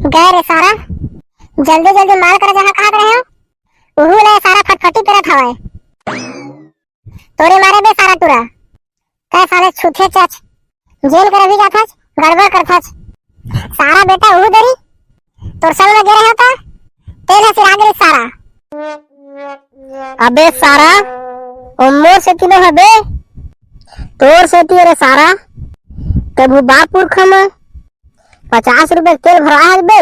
गए रे सारा, जल्दी जल्दी माल कर जहाँ कहाँ रहे हो उहू ले सारा फटफटी तेरा थवाए तोरे मारे बे सारा टूरा कै साले छूथे चच जेल कर भी जाथस गड़बड़ करथस सारा बेटा उहू दरी तोर संग में गिरे होता तेल सिर आगे सारा। अबे सारा उम्मो से तीनो हबे तोर से ती रे सारा कभू बापुर खम 50 रुपए तेल भरा है बे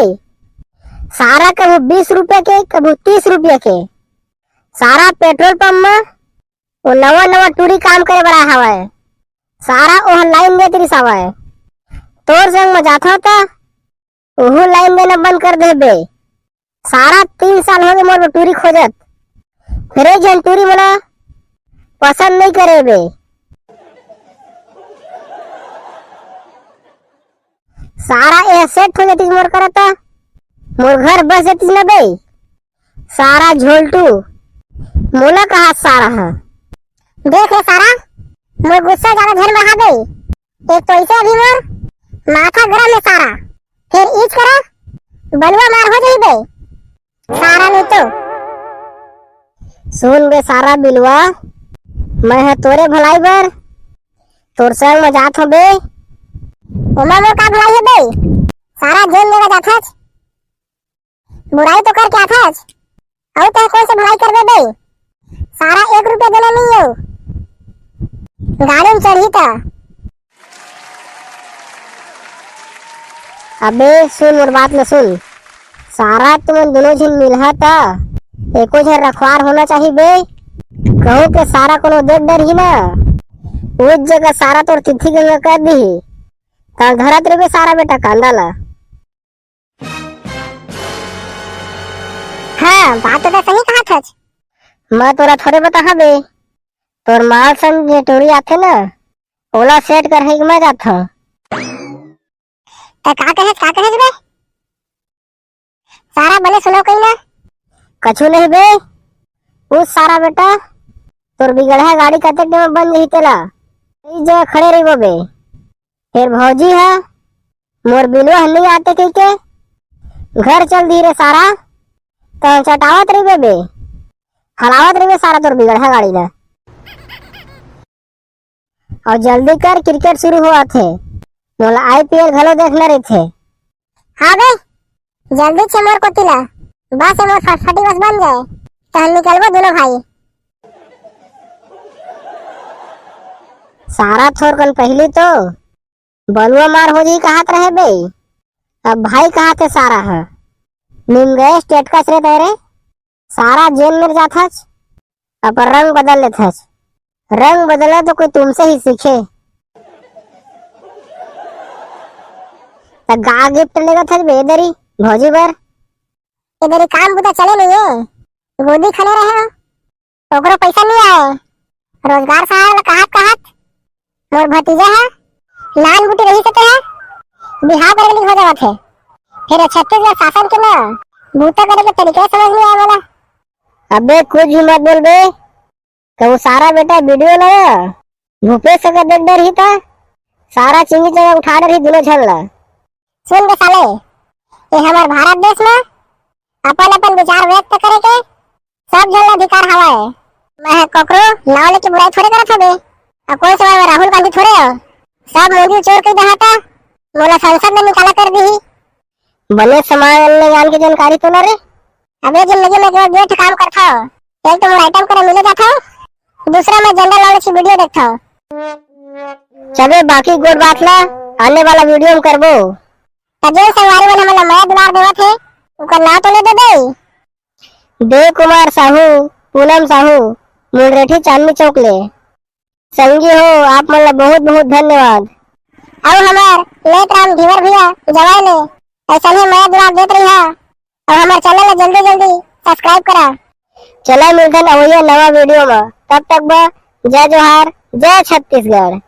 सारा कभू 20 रुपए के कभू 30 रुपए के सारा पेट्रोल पंप में वो नवा नवा टूरी काम करे बड़ा हवाए सारा ओह लाइन दे तेरी सवाए तोर संग में जाता होता ओहू लाइन देना बंद कर दे बे सारा 3 साल हो गए मोर टूरी खोजत फिर जन टूरी मोला पसंद नहीं करे बे सारा ए सेट हो जाती मोर करता मोर घर बस जाती ना बे सारा झोलटू मोला कहा सारा है देख ले सारा मोर गुस्सा ज्यादा झर में आ गई एक तो ऐसे अभी मोर माथा गरम है सारा फिर ईच करा बलवा मार हो जाई बे सारा नहीं तो सुन बे सारा बिलवा मैं है तोरे भलाई बर तोर संग में जात हो बे ओमा मोर का भलाई है बे सारा जेल लेगा जाथस बुराई तो कर क्या थस और ते कौन से भलाई कर दे बे सारा 1 रुपया देना नहीं हो गाड़ी में चढ़ी था। अबे सुन मोर बात न सुन सारा तुम दोनों झन मिलहा था एको झन रखवार होना चाहिए बे कहूँ के सारा कोनो देख डर ही ना उस जगह सारा तोर तिथि गंगा कर दी कल धरत रे बे सारा बेटा कांदा ला। हाँ बात तो सही कहा थच मैं तोरा थोड़े बता बे तोर माल संग जे टोरी आथे ना ओला सेट कर है मैं जात हूं का कहे बे सारा भले सुनो कहीं ना कछु नहीं बे उस सारा बेटा तोर बिगड़ा गाड़ी कते में बंद रही तेला इस जगह खड़े रही बे फिर भौजी है मोर बिलवा नहीं आते कही के घर चल दी रे सारा तो चटावत रही बे हलावत रही सारा तोर बिगड़ा गाड़ी ना और जल्दी कर क्रिकेट शुरू हुआ थे मोला IPL घलो देखना रही थे। हाँ बे जल्दी से मोर कोतिला बस मोर फटफटी बस बन जाए तो हम निकलबो दोनों भाई। सारा थोर कन पहली तो बलुआ मार हो जी कहात रहे बे अब भाई कहा थे सारा है निम गए स्टेट का श्रेत है रे सारा जेल में जाथस अब रंग बदल लेथस रंग बदला तो कोई तुमसे ही सीखे गा गिफ्ट लेगा था बेदरी भौजी बर इधर काम बुता चले नहीं है गोदी खड़े रहे हो ओकरो पैसा नहीं आए रोजगार सहायता कहात मोर भतीजा है लाल गुटी रही सकते है बिहार कर हो जावा थे फिर छत्तीसगढ़ शासन के ना बूता करे के तरीके समझ नहीं आया वाला। अबे कुछ भी मत बोल बे वो सारा बेटा वीडियो लगा भूपेश का देख डर ही था सारा चिंगी जगह उठा रही दोनों झगड़ा सुन के साले ये हमारे भारत देश में अपन अपन विचार व्यक्त करे के सब जन अधिकार हवा है। मैं ककरो नावले की बुराई थोड़े करत हबे अब कौन से मैं राहुल गांधी थोड़े हो सब मोदी चोर के दहाता मोला संसद में निकाला कर दी बने समाज ज्ञान की जानकारी तो ना रे अबे जिंदगी में केवल गेट काम करता हो एक तो मोर आइटम करे मिले जाता हो दूसरा मैं जनरल नॉलेज की वीडियो देखता हूँ। चले बाकी गुड बात ला आने वाला वीडियो में करबो तजेल संगवारी वाला मला मैं दुलार देवा थे उनका नाम तो ले दे देव कुमार साहू पूनम साहू मुंडरेठी चांदनी चौक ले संगी हो आप मतलब बहुत बहुत धन्यवाद। और हमार लेत राम धीवर भैया जवाई ने ऐसा ही मैं दुलार देत रही है और हमारे चैनल में जल्दी जल्दी सब्सक्राइब करा। चला मिलते हैं नवा वीडियो में तब तक जय जोहार जय छत्तीसगढ़।